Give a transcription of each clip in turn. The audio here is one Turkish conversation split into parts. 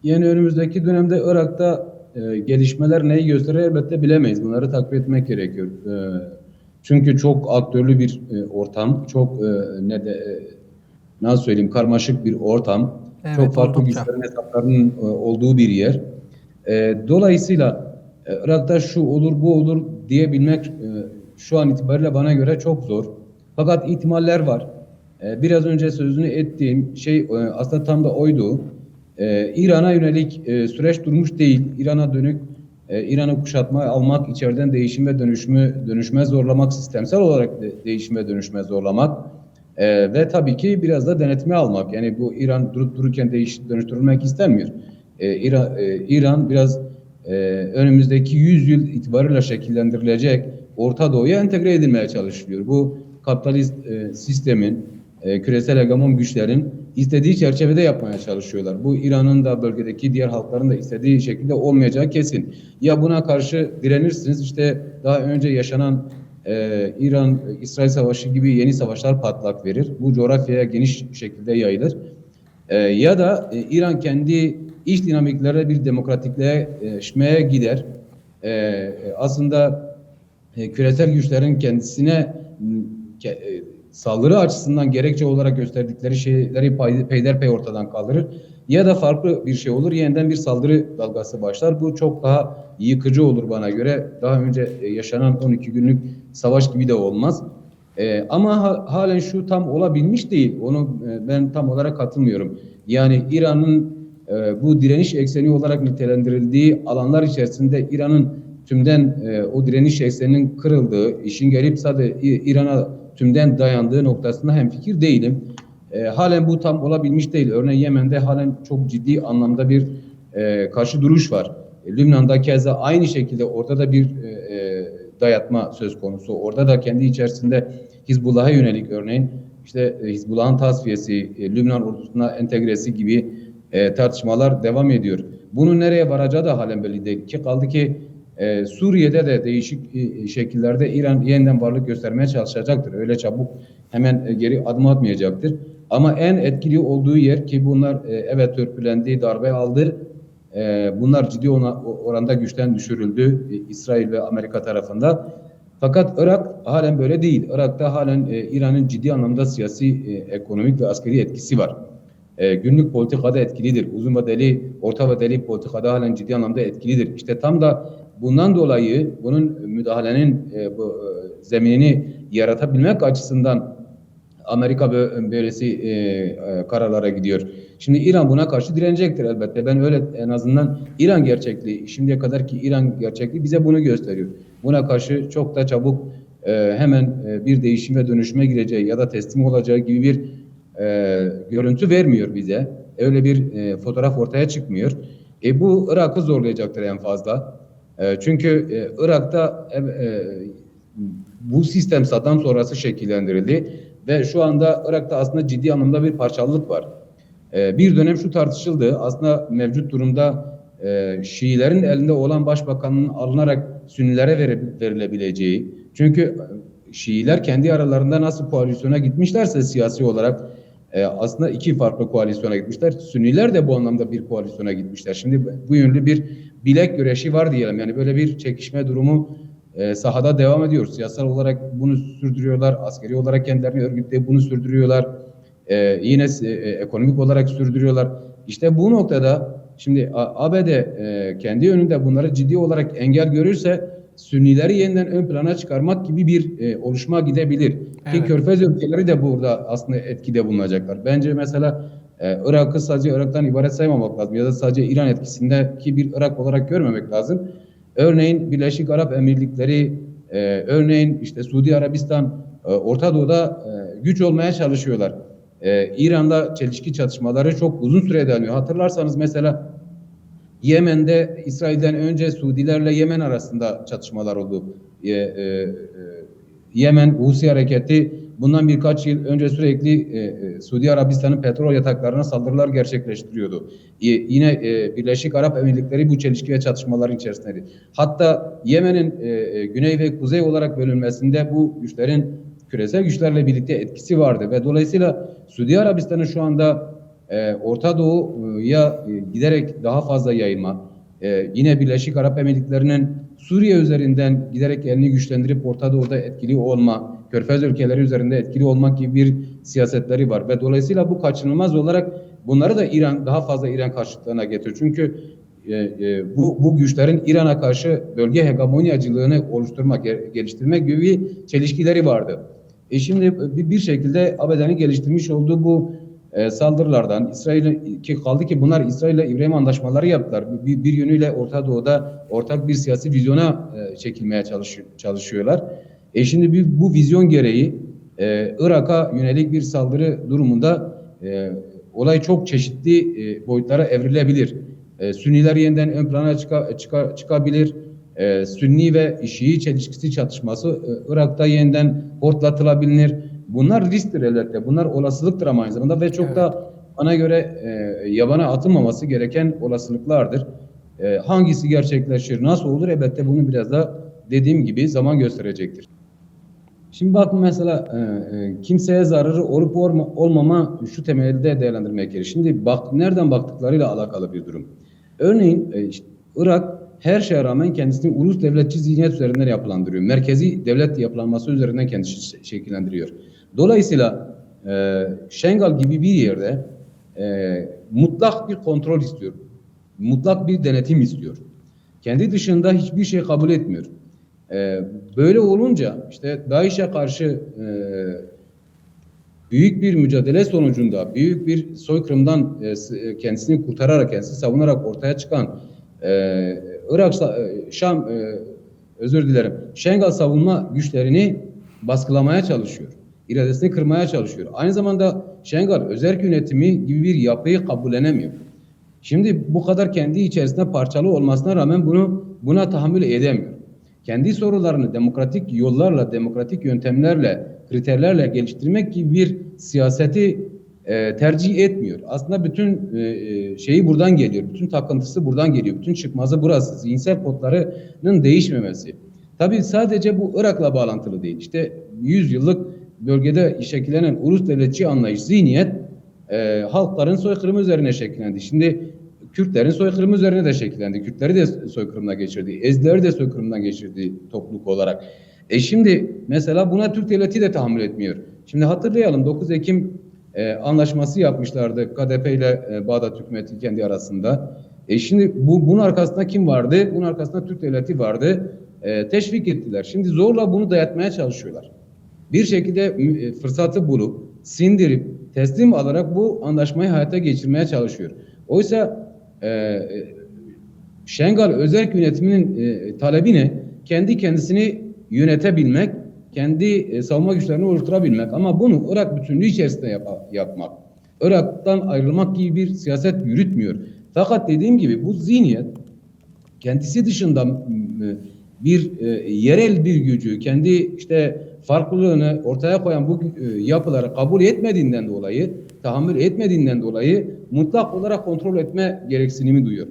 Yani önümüzdeki dönemde Irak'ta gelişmeler neyi gösterir elbette bilemeyiz. Bunları takip etmek gerekiyor. Çünkü çok aktörlü bir ortam, çok nasıl söyleyeyim karmaşık bir ortam, çok Evet, farklı oldukça. güçlerin hesaplarının olduğu bir yer. Dolayısıyla Irak'ta şu olur bu olur diyebilmek şu an itibariyle bana göre çok zor. Fakat ihtimaller var. Biraz önce sözünü ettiğim şey aslında tam da oydu. İran'a yönelik süreç durmuş değil. İran'a dönük İran'ı kuşatma almak, içeriden değişim ve dönüşme zorlamak, sistemsel olarak değişim ve dönüşme zorlamak ve tabii ki biraz da denetime almak. Yani bu İran durup dururken dönüştürülmek istenmiyor. İran biraz önümüzdeki 100 yıl itibarıyla şekillendirilecek Orta Doğu'ya entegre edilmeye çalışılıyor. Bu kapitalist sistemin, küresel hegemon güçlerin istediği çerçevede yapmaya çalışıyorlar. Bu İran'ın da bölgedeki diğer halkların da istediği şekilde olmayacağı kesin. Ya buna karşı direnirsiniz, işte daha önce yaşanan İran-İsrail Savaşı gibi yeni savaşlar patlak verir. Bu coğrafyaya geniş şekilde yayılır. Ya da İran kendi iç dinamiklerle bir demokratikleşmeye gider. Aslında küresel güçlerin kendisine saldırı açısından gerekçe olarak gösterdikleri şeyleri peyderpey ortadan kaldırır. Ya da farklı bir şey olur, yeniden bir saldırı dalgası başlar. Bu çok daha yıkıcı olur bana göre. Daha önce yaşanan 12 günlük savaş gibi de olmaz. Ama halen şu tam olabilmiş değil. Onu ben tam olarak katılmıyorum. Yani İran'ın bu direniş ekseni olarak nitelendirildiği alanlar içerisinde İran'ın tümden o direniş ekseninin kırıldığı, işin gelip sadece İran'a tümden dayandığı noktasında hemfikir değilim. Halen bu tam olabilmiş değil. Örneğin Yemen'de halen çok ciddi anlamda bir karşı duruş var. Lübnan'da keza aynı şekilde orada da bir dayatma söz konusu. Orada da kendi içerisinde Hizbullah'a yönelik örneğin işte Hizbullah'ın tasfiyesi, Lübnan ordusuna entegresi gibi tartışmalar devam ediyor. Bunun nereye varacağı da halen belli değil. Ki kaldı ki Suriye'de de değişik şekillerde İran yeniden varlık göstermeye çalışacaktır. Öyle çabuk hemen geri adım atmayacaktır. Ama en etkili olduğu yer ki bunlar evet törpülendi, darbe aldı. Bunlar ciddi oranda güçten düşürüldü İsrail ve Amerika tarafında. Fakat Irak halen böyle değil. Irak'ta halen İran'ın ciddi anlamda siyasi, ekonomik ve askeri etkisi var. Günlük politikada etkilidir. Uzun vadeli, orta vadeli politikada halen ciddi anlamda etkilidir. İşte tam da bundan dolayı bunun müdahalenin zeminini yaratabilmek açısından Amerika böylesi kararlara gidiyor. Şimdi İran buna karşı direnecektir elbette. Ben öyle en azından İran gerçekliği, şimdiye kadar ki İran gerçekliği bize bunu gösteriyor. Buna karşı çok da çabuk hemen bir değişim ve dönüşüme gireceği ya da teslim olacağı gibi bir görüntü vermiyor bize. Öyle bir fotoğraf ortaya çıkmıyor. Bu Irak'ı zorlayacaktır en fazla. Çünkü Irak'ta bu sistem Saddam sonrası şekillendirildi ve şu anda Irak'ta aslında ciddi anlamda bir parçalılık var. Bir dönem şu tartışıldı. Aslında mevcut durumda Şiilerin elinde olan başbakanın alınarak Sünnilere verilebileceği. Çünkü Şiiler kendi aralarında nasıl koalisyona gitmişlerse siyasi olarak aslında iki farklı koalisyona gitmişler. Sünniler de bu anlamda bir koalisyona gitmişler. Şimdi bu yönlü bir bilek güreşi var diyelim. Yani böyle bir çekişme durumu sahada devam ediyor. Siyasal olarak bunu sürdürüyorlar. Askeri olarak kendilerini örgütleyip bunu sürdürüyorlar. Yine ekonomik olarak sürdürüyorlar. İşte bu noktada şimdi ABD kendi önünde bunları ciddi olarak engel görürse Sünnileri yeniden ön plana çıkarmak gibi bir oluşuma gidebilir. Ki Evet. Körfez ülkeleri de burada aslında etkide bulunacaklar. Bence mesela Irak'ı sadece Irak'tan ibaret saymamak lazım ya da sadece İran etkisindeki bir Irak olarak görmemek lazım. Örneğin Birleşik Arap Emirlikleri, örneğin işte Suudi Arabistan, Orta Doğu'da güç olmaya çalışıyorlar. İran'da çelişki çatışmaları çok uzun süre devam ediyor. Hatırlarsanız mesela Yemen'de İsrail'den önce Suudilerle Yemen arasında çatışmalar oldu. Yemen Husi hareketi bundan birkaç yıl önce sürekli Suudi Arabistan'ın petrol yataklarına saldırılar gerçekleştiriyordu. Yine Birleşik Arap Emirlikleri bu çelişki ve çatışmaların içerisindeydi. Hatta Yemen'in güney ve kuzey olarak bölünmesinde bu güçlerin küresel güçlerle birlikte etkisi vardı ve dolayısıyla Suudi Arabistan'ın şu anda Orta Doğu'ya giderek daha fazla yayılma, yine Birleşik Arap Emirlikleri'nin Suriye üzerinden giderek elini güçlendirip Orta Doğu'da etkili olma, Körfez ülkeleri üzerinde etkili olmak gibi bir siyasetleri var ve dolayısıyla bu kaçınılmaz olarak bunları da İran daha fazla İran karşıtlığına getiriyor. Çünkü bu güçlerin İran'a karşı bölge hegemonyacılığını oluşturmak, geliştirmek gibi bir çelişkileri vardı. Şimdi bir şekilde ABD'nin geliştirmiş olduğu bu saldırılardan İsrail ki kaldı ki bunlar İsrail'le İbrahim anlaşmaları yaptılar. Bir yönüyle Orta Doğu'da ortak bir siyasi vizyona çekilmeye çalışıyorlar. Şimdi bu vizyon gereği Irak'a yönelik bir saldırı durumunda olay çok çeşitli boyutlara evrilebilir. Sünniler yeniden ön plana çıkabilir. Sünni ve Şii çelişkisi çatışması Irak'ta yeniden hortlatılabilir. Bunlar risktir elbette. Bunlar olasılıktır ama aynı zamanda ve çok da bana göre yabana atılmaması gereken olasılıklardır. Hangisi gerçekleşir, nasıl olur elbette bunu biraz da dediğim gibi zaman gösterecektir. Şimdi bakın mesela kimseye zararı olup olmama şu temelde değerlendirmek gerekir. Şimdi nereden baktıklarıyla alakalı bir durum. Örneğin işte, Irak her şeye rağmen kendisini ulus devletçi zihniyet üzerinden yapılandırıyor. Merkezi devlet yapılanması üzerinden kendisi şekillendiriyor. Dolayısıyla Şengal gibi bir yerde mutlak bir kontrol istiyor. Mutlak bir denetim istiyor. Kendi dışında hiçbir şey kabul etmiyor. Böyle olunca işte DAEŞ'e karşı büyük bir mücadele sonucunda büyük bir soykırımdan kendisini kurtararak, kendisini savunarak ortaya çıkan Irak, Şam, özür dilerim, Şengal savunma güçlerini baskılamaya çalışıyor. İradesini kırmaya çalışıyor. Aynı zamanda Şengal özerk yönetimi gibi bir yapıyı kabullenemiyor. Şimdi bu kadar kendi içerisinde parçalı olmasına rağmen buna tahammül edemiyor. Kendi sorularını demokratik yollarla, demokratik yöntemlerle, kriterlerle geliştirmek gibi bir siyaseti tercih etmiyor. Aslında bütün şeyi buradan geliyor. Bütün takıntısı buradan geliyor. Bütün çıkmazı burası. Zihinsel kodlarının değişmemesi. Tabii sadece bu Irak'la bağlantılı değil. İşte 100 yıllık bölgede şekillenen ulus devletçi anlayış, zihniyet halkların soykırımı üzerine şekillendi. Şimdi Kürtlerin soykırımı üzerine de şekillendi. Kürtleri de soykırımdan geçirdi. Ezileri de soykırımdan geçirdi topluluk olarak. Şimdi mesela buna Türk devleti de tahammül etmiyor. Şimdi hatırlayalım 9 Ekim anlaşması yapmışlardı KDP ile Bağdat hükümeti kendi arasında. Şimdi bunun arkasında kim vardı? Bunun arkasında Türk devleti vardı. Teşvik ettiler. Şimdi zorla bunu dayatmaya çalışıyorlar. Bir şekilde fırsatı bulup, sindirip, teslim alarak bu anlaşmayı hayata geçirmeye çalışıyor. Oysa Şengal özerk yönetiminin talebi ne? Kendi kendisini yönetebilmek, kendi savunma güçlerini oluşturabilmek. Ama bunu Irak bütünlüğü içerisinde yapmak. Irak'tan ayrılmak gibi bir siyaset yürütmüyor. Fakat dediğim gibi bu zihniyet kendisi dışında bir yerel bir gücü, kendi işte farklılığını ortaya koyan bu yapıları kabul etmediğinden dolayı, tahammül etmediğinden dolayı mutlak olarak kontrol etme gereksinimi duyuyor.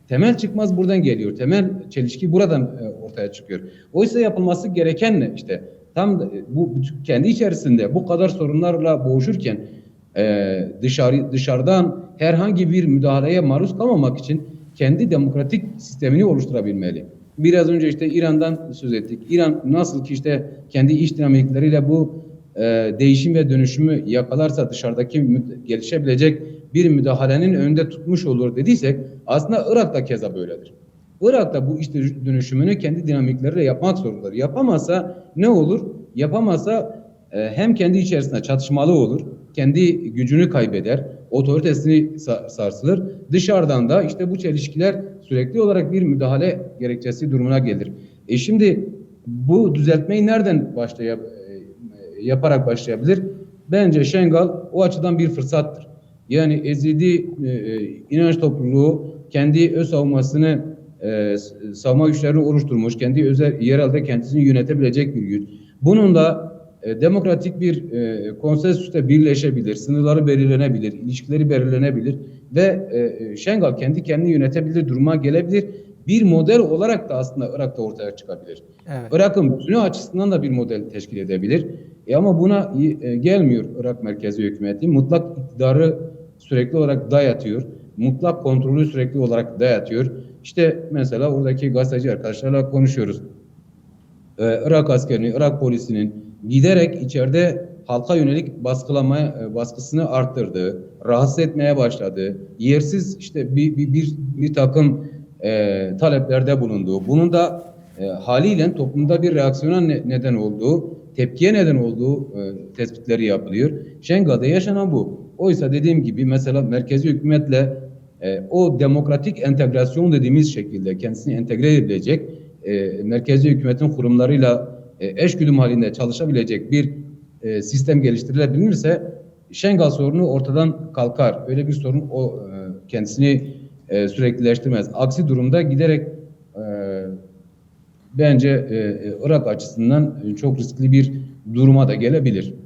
Temel çıkmaz buradan geliyor. Temel çelişki buradan ortaya çıkıyor. Oysa yapılması gereken ne? İşte tam bu kendi içerisinde bu kadar sorunlarla boğuşurken dışarıdan herhangi bir müdahaleye maruz kalmamak için kendi demokratik sistemini oluşturabilmeli. Biraz önce işte İran'dan söz ettik. İran nasıl ki işte kendi iç dinamikleriyle bu değişim ve dönüşümü yakalarsa dışarıdaki gelişebilecek bir müdahalenin önünde tutmuş olur dediysek aslında Irak da keza böyledir. Irak da bu iç dönüşümünü kendi dinamikleriyle yapmak zorundadır. Yapamazsa ne olur? Yapamazsa hem kendi içerisinde çatışmalı olur, kendi gücünü kaybeder, otoritesini sarsılır. Dışarıdan da işte bu çelişkiler sürekli olarak bir müdahale gerekçesi durumuna gelir. Şimdi bu düzeltmeyi nereden yaparak başlayabilir? Bence Şengal o açıdan bir fırsattır. Yani Ezidi inanç topluluğu kendi öz savunmasını savunma güçlerini oluşturmuş, kendi özel yerelde kendisini yönetebilecek bir güç. Bunun da demokratik bir konsensüste birleşebilir, sınırları belirlenebilir, ilişkileri belirlenebilir ve Şengal kendi kendini yönetebilir duruma gelebilir. Bir model olarak da aslında Irak'ta ortaya çıkabilir. Evet. Irak'ın bütünü açısından da bir model teşkil edebilir. Ama buna gelmiyor Irak merkezi hükümeti. Mutlak iktidarı sürekli olarak dayatıyor. Mutlak kontrolü sürekli olarak dayatıyor. İşte mesela oradaki gazeteci arkadaşlarla konuşuyoruz. Irak askerinin, Irak polisinin giderek içeride halka yönelik baskısını arttırdığı, rahatsız etmeye başladığı, yersiz işte bir takım taleplerde bulunduğu, bunun da haliyle toplumda bir reaksiyona neden olduğu, tepkiye neden olduğu tespitleri yapılıyor. Şengal'da yaşanan bu. Oysa dediğim gibi mesela merkezi hükümetle o demokratik entegrasyon dediğimiz şekilde kendisini entegre edebilecek merkezi hükümetin kurumlarıyla eşgüdüm halinde çalışabilecek bir sistem geliştirilebilirse Şengal sorunu ortadan kalkar. Öyle bir sorun kendisini süreklileştirmez. Aksi durumda giderek bence Irak açısından çok riskli bir duruma da gelebilir.